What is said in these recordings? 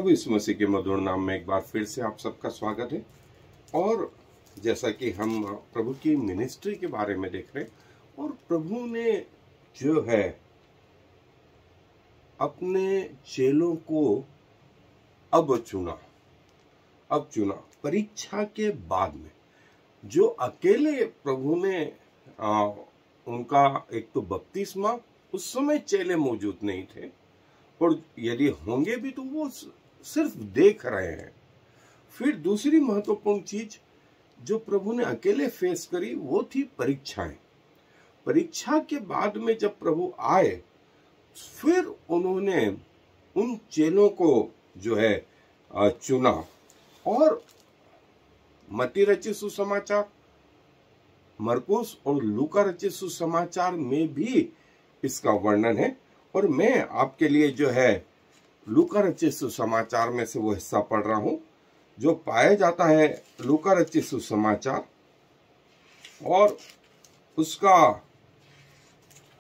प्रभु यीशु मसीह के मधुर नाम में एक बार फिर से आप सबका स्वागत है। और जैसा कि हम प्रभु की मिनिस्ट्री के बारे में देख रहे हैं, और प्रभु ने जो है अपने चेलों को अब चुना परीक्षा के बाद में। जो अकेले प्रभु ने उनका एक तो बपतिस्मा, उस समय चेले मौजूद नहीं थे, और यदि होंगे भी तो वो सिर्फ देख रहे हैं। फिर दूसरी महत्वपूर्ण चीज जो प्रभु ने अकेले फेस करी वो थी परीक्षाएं। परीक्षा के बाद में जब प्रभु आए, फिर उन्होंने उन चेलों को जो है चुना। और मत्ती रचित सुसमाचार, मरकुस और लूका रचित सुसमाचार में भी इसका वर्णन है। और मैं आपके लिए जो है लूका रचित सुसमाचार में से वो हिस्सा पढ़ रहा हूं जो पाया जाता है लूका रचित सुसमाचार, और उसका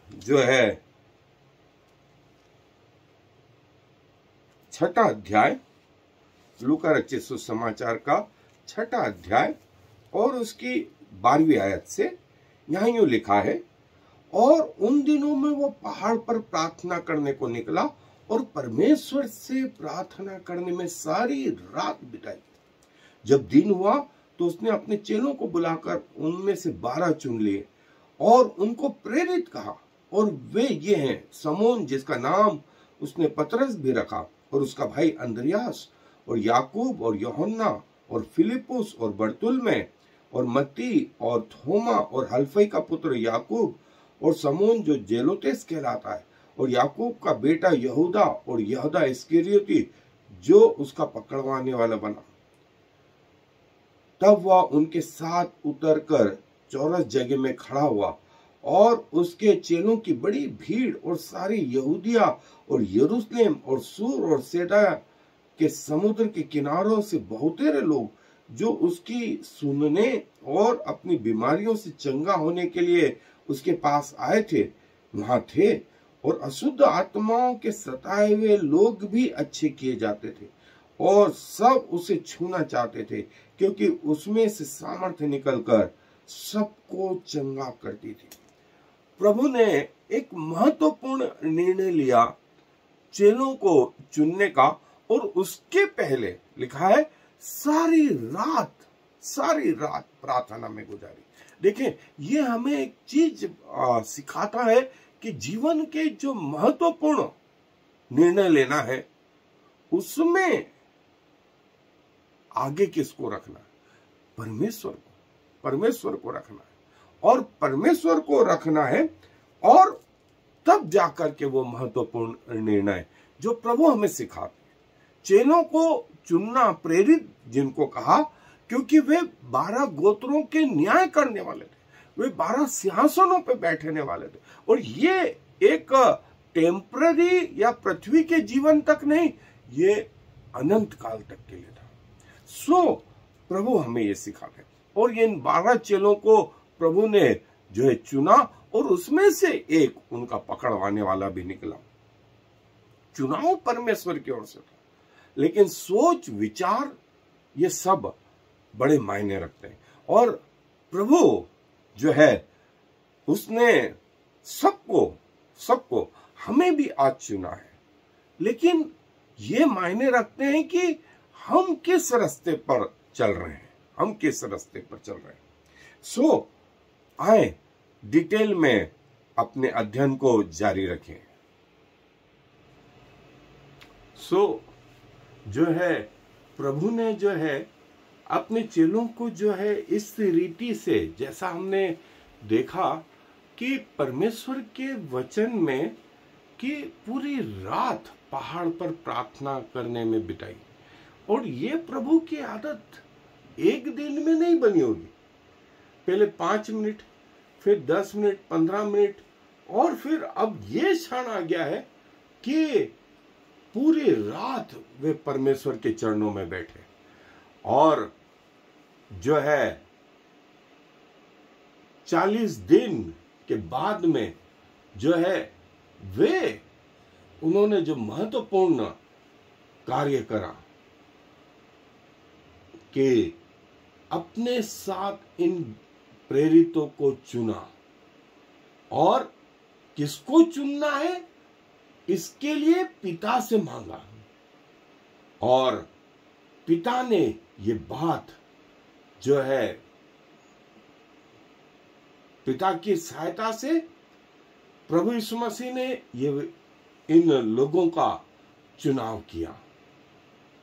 जो है 6वां अध्याय, लूका रचित सुसमाचार का 6वां अध्याय और उसकी 12वीं आयत से यहां यूं लिखा है, और उन दिनों में वो पहाड़ पर प्रार्थना करने को निकला और परमेश्वर से प्रार्थना करने में सारी रात बिताई। जब दिन हुआ तो उसने अपने चेलों को बुलाकर उनमें से 12 चुन लिए और उनको प्रेरित कहा, और वे ये हैं समौन जिसका नाम उसने पतरस भी रखा, और उसका भाई अंद्रियास, और याकूब और यूहन्ना, और फिलिपुस और बरतुल्मै, और मत्ती और थोमा, और हल्फई का पुत्र याकूब, और समौन जो जेलोतेस कहलाता है, और याकूब का बेटा यहूदा, और यहूदा इस्करियोती जो उसका पकड़वाने वाला बना। तब वह उनके साथ उतरकर चौरस जगह में खड़ा हुआ, और उसके चेलों की बड़ी भीड़ और सारी यहूदिया और यरूशलेम और सूर और सैदा के समुद्र के किनारों से बहुतेरे लोग जो उसकी सुनने और अपनी बीमारियों से चंगा होने के लिए उसके पास आए थे वहां थे। और अशुद्ध आत्माओं के सताए हुए लोग भी अच्छे किए जाते थे, और सब उसे छूना चाहते थे, क्योंकि उसमें से सामर्थ्य निकलकर सबको चंगा करती थी। प्रभु ने एक महत्वपूर्ण निर्णय लिया चेलों को चुनने का, और उसके पहले लिखा है सारी रात प्रार्थना में गुजारी। देखें, ये हमें एक चीज सिखाता है कि जीवन के जो महत्वपूर्ण निर्णय लेना है उसमें आगे किसको रखना है? परमेश्वर को रखना है, और परमेश्वर को रखना है, और तब जाकर के वो महत्वपूर्ण निर्णय जो प्रभु हमें सिखाते हैं। चेलों को चुनना, प्रेरित जिनको कहा, क्योंकि वे 12 गोत्रों के न्याय करने वाले थे, वे 12 सिंहासनों पे बैठने वाले थे, और ये एक टेम्पररी या पृथ्वी के जीवन तक नहीं, ये अनंत काल तक के लिए था। सो प्रभु हमें ये सिखाते हैं, और इन 12 चेलों को प्रभु ने जो है चुना, और उसमें से एक उनका पकड़वाने वाला भी निकला। चुनाव परमेश्वर की ओर से था, लेकिन सोच विचार ये सब बड़े मायने रखते हैं। और प्रभु जो है उसने सबको हमें भी आज चुना है, लेकिन ये मायने रखते हैं कि हम किस रास्ते पर चल रहे हैं, सो आए डिटेल में अपने अध्ययन को जारी रखें। सो जो है प्रभु ने जो है अपने चेलों को जो है इस रीति से, जैसा हमने देखा कि परमेश्वर के वचन में कि पूरी रात पहाड़ पर प्रार्थना करने में बिताई। और ये प्रभु की आदत एक दिन में नहीं बनी होगी। पहले 5 मिनट, फिर 10 मिनट, 15 मिनट, और फिर अब ये क्षण आ गया है कि पूरी रात वे परमेश्वर के चरणों में बैठे, और जो है 40 दिन के बाद में जो है वे उन्होंने जो महत्वपूर्ण कार्य करा कि अपने साथ इन प्रेरितों को चुना। और किसको चुनना है इसके लिए पिता से मांगा, और पिता ने ये बात जो है पिता की सहायता से प्रभु यीशु मसीह ने ये इन लोगों का चुनाव किया।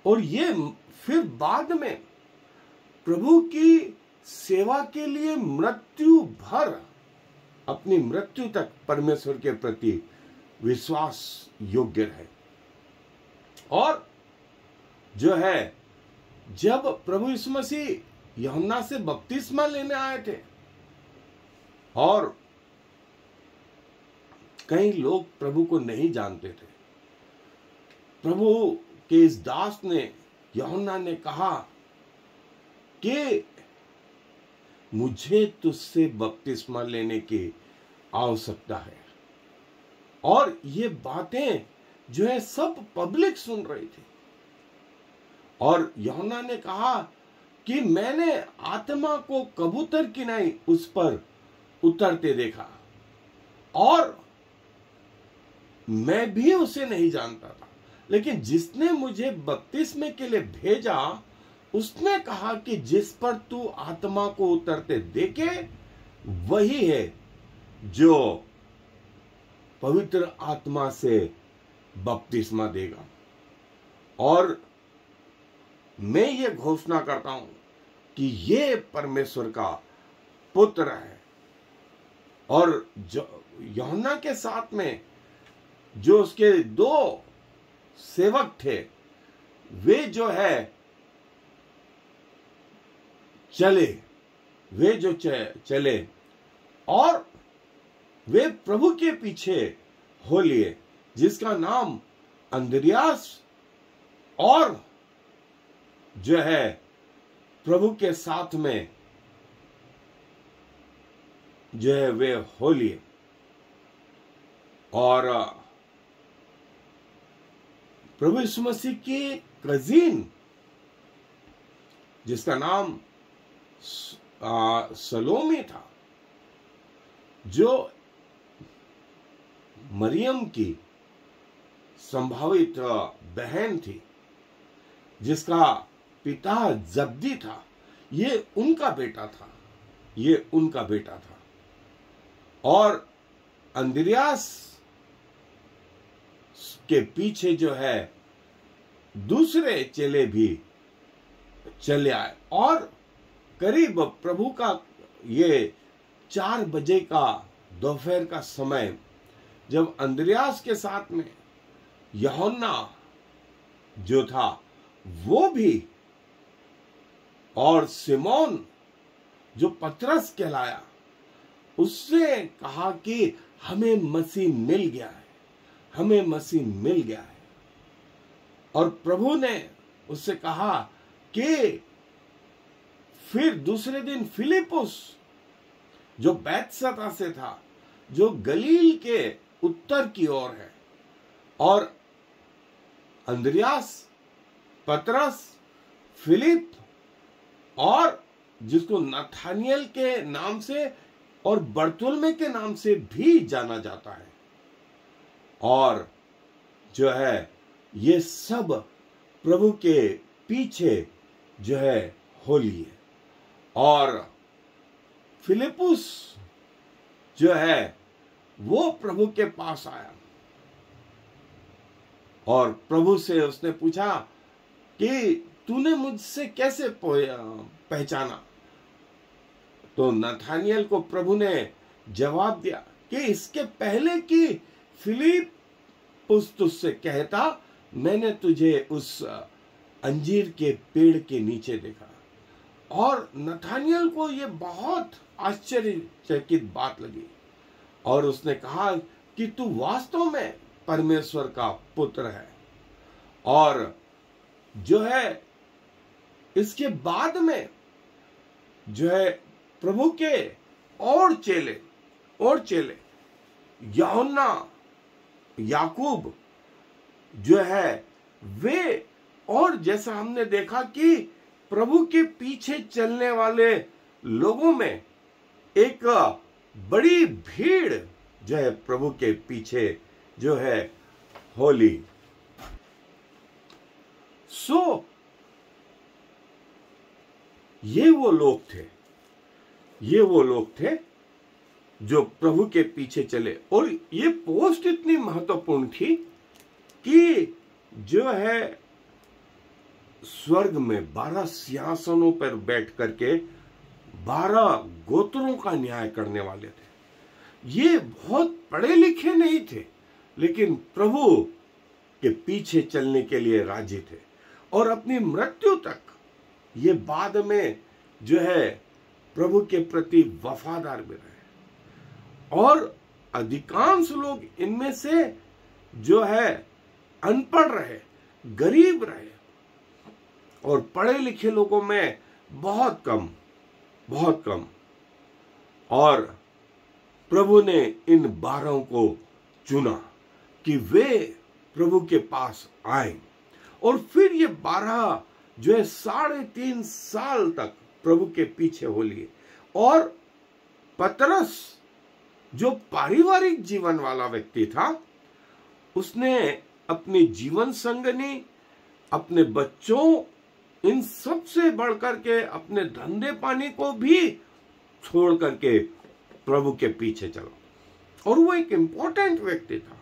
और ये फिर बाद में प्रभु की सेवा के लिए मृत्यु भर, अपनी मृत्यु तक परमेश्वर के प्रति विश्वास योग्य रहे। और जो है जब प्रभु यीशु मसीह यूहन्ना से बपतिस्मा लेने आए थे, और कई लोग प्रभु को नहीं जानते थे, प्रभु के इस दास ने, यूहन्ना ने कहा कि मुझे तुझसे बपतिस्मा लेने की आवश्यकता है। और ये बातें जो है सब पब्लिक सुन रही थी। और यूहन्ना ने कहा कि मैंने आत्मा को कबूतर की नहीं उस पर उतरते देखा, और मैं भी उसे नहीं जानता था, लेकिन जिसने मुझे बपतिस्मे के लिए भेजा उसने कहा कि जिस पर तू आत्मा को उतरते देखे वही है जो पवित्र आत्मा से बपतिस्मा देगा। और मैं ये घोषणा करता हूं कि ये परमेश्वर का पुत्र है। और जो यूहन्ना के साथ में जो उसके दो सेवक थे, वे जो है चले, वे जो चले और वे प्रभु के पीछे हो लिए, जिसका नाम अंद्रियास और जो है प्रभु के साथ में जो है वे हो लिए। और प्रभु यीशु मसीह की कजिन जिसका नाम सलोमी था, जो मरियम की संभावित बहन थी, जिसका पिता जब्दी था, ये उनका बेटा था, ये उनका बेटा था। और अंद्रियास के पीछे जो है दूसरे चेले भी चले आए। और करीब प्रभु का ये 4 बजे का दोपहर का समय, जब अंद्रियास के साथ में यूहन्ना जो था वो भी, और सिमोन जो पतरस कहलाया, उससे कहा कि हमें मसीह मिल गया है, हमें मसीह मिल गया है। और प्रभु ने उससे कहा कि फिर दूसरे दिन फिलिपुस जो बैतसैदा से था, जो गलील के उत्तर की ओर है, और अंद्रियास, पतरस, फिलिप, और जिसको नथानियल के नाम से और बरतुल्मै के नाम से भी जाना जाता है, और जो है ये सब प्रभु के पीछे जो है हो लिए। और फिलिपुस जो है वो प्रभु के पास आया और प्रभु से उसने पूछा कि तूने मुझसे कैसे पहचाना। तो नथानियल को प्रभु ने जवाब दिया कि इसके पहले कि फिलिपुस तुझसे कहता, मैंने तुझे उस अंजीर के पेड़ के नीचे देखा। और नथानियल को यह बहुत आश्चर्यचकित बात लगी, और उसने कहा कि तू वास्तव में परमेश्वर का पुत्र है। और जो है इसके बाद में जो है प्रभु के और चेले यूहन्ना, याकूब जो है वे और जैसा हमने देखा कि प्रभु के पीछे चलने वाले लोगों में एक बड़ी भीड़ जो है प्रभु के पीछे जो है होली। सो ये वो लोग थे जो प्रभु के पीछे चले। और ये पोस्ट इतनी महत्वपूर्ण थी कि जो है स्वर्ग में 12 सिंहासनों पर बैठ करके 12 गोत्रों का न्याय करने वाले थे। ये बहुत पढ़े लिखे नहीं थे, लेकिन प्रभु के पीछे चलने के लिए राजी थे और अपनी मृत्यु तक ये बाद में जो है प्रभु के प्रति वफादार भी रहे। और अधिकांश लोग इनमें से जो है अनपढ़ रहे, गरीब रहे, और पढ़े लिखे लोगों में बहुत कम। और प्रभु ने इन 12 को चुना कि वे प्रभु के पास आए। और फिर ये 12 जो है 3.5 साल तक प्रभु के पीछे हो लिए। और पतरस जो पारिवारिक जीवन वाला व्यक्ति था, उसने अपनी जीवन संगनी, अपने बच्चों, इन सब से बढ़कर के अपने धंधे पानी को भी छोड़ करके प्रभु के पीछे चला। और वो एक इंपॉर्टेंट व्यक्ति था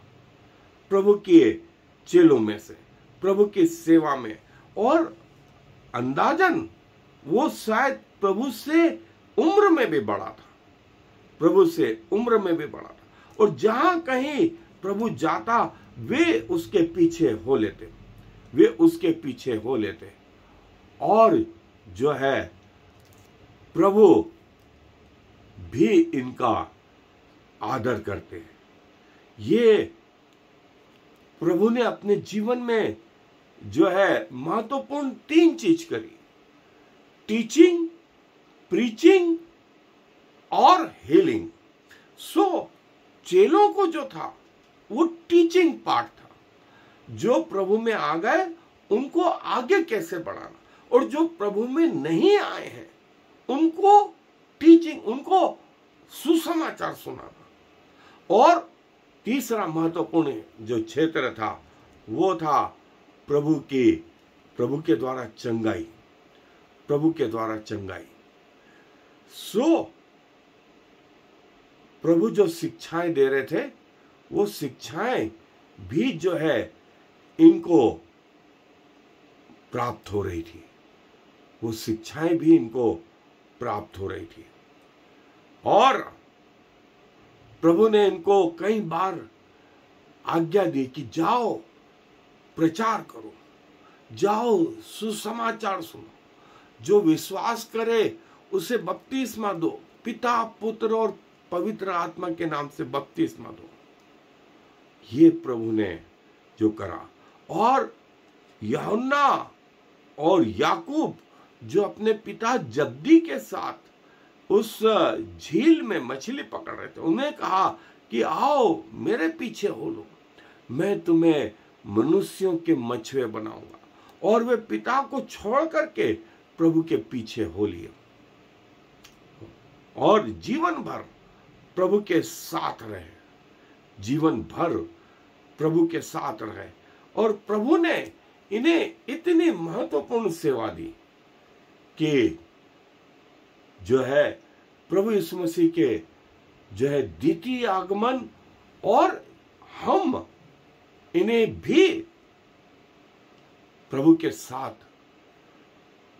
प्रभु के चेलों में से, प्रभु की सेवा में। और अंदाजन वो शायद प्रभु से उम्र में भी बड़ा था, और जहां कहीं प्रभु जाता वे उसके पीछे हो लेते, और जो है प्रभु भी इनका आदर करते हैं। ये प्रभु ने अपने जीवन में जो है महत्वपूर्ण 3 चीज करी: टीचिंग, प्रीचिंग और हीलिंग। सो चेलों को जो था वो टीचिंग पार्ट था, जो प्रभु में आ गए उनको आगे कैसे बढ़ाना, और जो प्रभु में नहीं आए हैं उनको टीचिंग, उनको सुसमाचार सुनाना। और तीसरा महत्वपूर्ण जो क्षेत्र था वो था प्रभु के द्वारा चंगाई। सो प्रभु जो शिक्षाएं दे रहे थे वो शिक्षाएं भी जो है इनको प्राप्त हो रही थी, और प्रभु ने इनको कई बार आज्ञा दी कि जाओ प्रचार करो, जाओ सुसमाचार सुनो, जो विश्वास करे उसे बपतिस्मा दो, पिता, पुत्र और पवित्र आत्मा के नाम से बपतिस्मा दो। ये प्रभु ने जो करा। और यूहन्ना और याकूब जो अपने पिता जब्दी के साथ उस झील में मछली पकड़ रहे थे, उन्हें कहा कि आओ मेरे पीछे हो लो, मैं तुम्हें मनुष्यों के मछुए बनाऊंगा। और वे पिता को छोड़ करके प्रभु के पीछे हो लिए और जीवन भर प्रभु के साथ रहे। और प्रभु ने इन्हें इतनी महत्वपूर्ण सेवा दी कि जो है प्रभु यीशु मसीह के जो है द्वितीय आगमन, और हम इन्हें भी प्रभु के साथ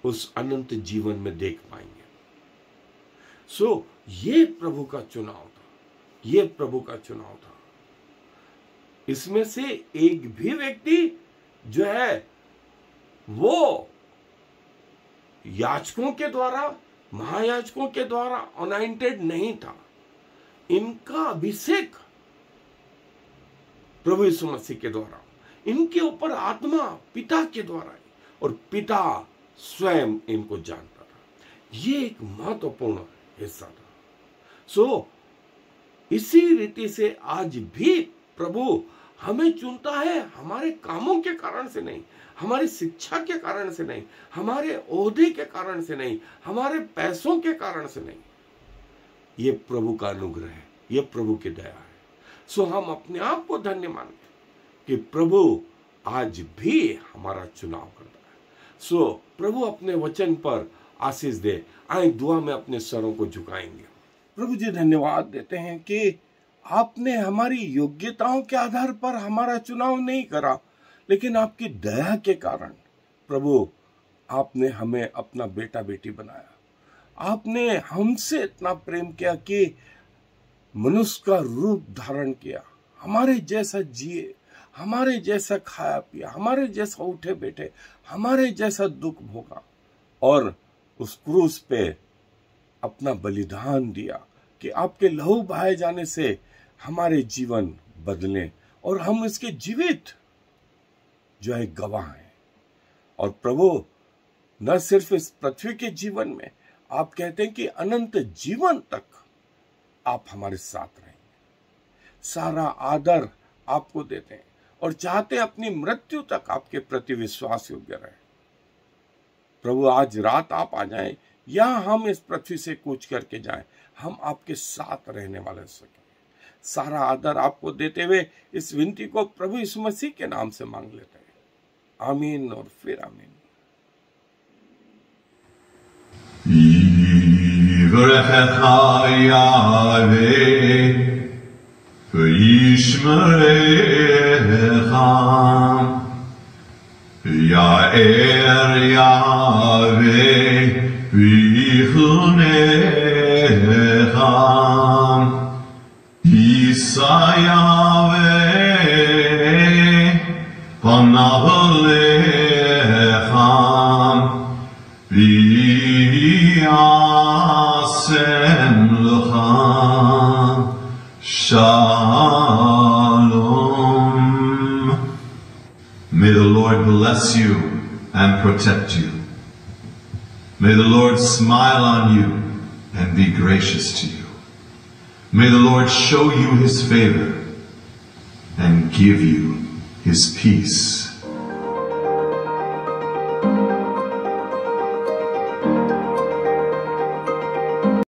उस अनंत जीवन में देख पाएंगे। सो ये प्रभु का चुनाव था। इसमें से एक भी व्यक्ति जो है वो याजकों के द्वारा, महायाजकों के द्वारा अनॉइंटेड नहीं था। इनका अभिषेक प्रभु यीशु मसीह के द्वारा, इनके ऊपर आत्मा पिता के द्वारा, और पिता स्वयं इनको जानता था। ये एक महत्वपूर्ण हिस्सा था। सो इसी रीति से आज भी प्रभु हमें चुनता है हमारे कामों के कारण से नहीं, हमारी शिक्षा के कारण से नहीं, हमारे ओहदे के कारण से नहीं, हमारे पैसों के कारण से नहीं। ये प्रभु का अनुग्रह है, ये प्रभु की दया है। सो हम अपने आप को धन्य मानते हैं कि प्रभु आज भी हमारा चुनाव करता है। सो प्रभु अपने वचन पर आशीष दे। आए दुआ में अपने सरों को झुकाएंगे। प्रभु जी धन्यवाद देते हैं कि आपने हमारी योग्यताओं के आधार पर हमारा चुनाव नहीं करा, लेकिन आपकी दया के कारण प्रभु आपने हमें अपना बेटा बेटी बनाया। आपने हमसे इतना प्रेम किया कि मनुष्य का रूप धारण किया, हमारे जैसा जिए, हमारे जैसा खाया पिया, हमारे जैसा उठे बैठे, हमारे जैसा दुख भोगा और उस क्रूस पे अपना बलिदान दिया कि आपके लहू बहाए जाने से हमारे जीवन बदले और हम इसके जीवित जो है गवाह हैं। और प्रभु न सिर्फ इस पृथ्वी के जीवन में, आप कहते हैं कि अनंत जीवन तक आप हमारे साथ रहेंगे। सारा आदर आपको देते हैं और चाहते हैं अपनी मृत्यु तक आपके प्रति विश्वास योग्य रहे। प्रभु आज रात आप आ जाएं या हम इस पृथ्वी से कूच करके जाएं, हम आपके साथ रहने वाले सकें। सारा आदर आपको देते हुए इस विनती को प्रभु यीशु मसीह के नाम से मांग लेते हैं। आमीन और फिर आमीन। May the Lord bless you and protect you. May the Lord smile on you and be gracious to you. May the Lord show you his favor and give you his peace.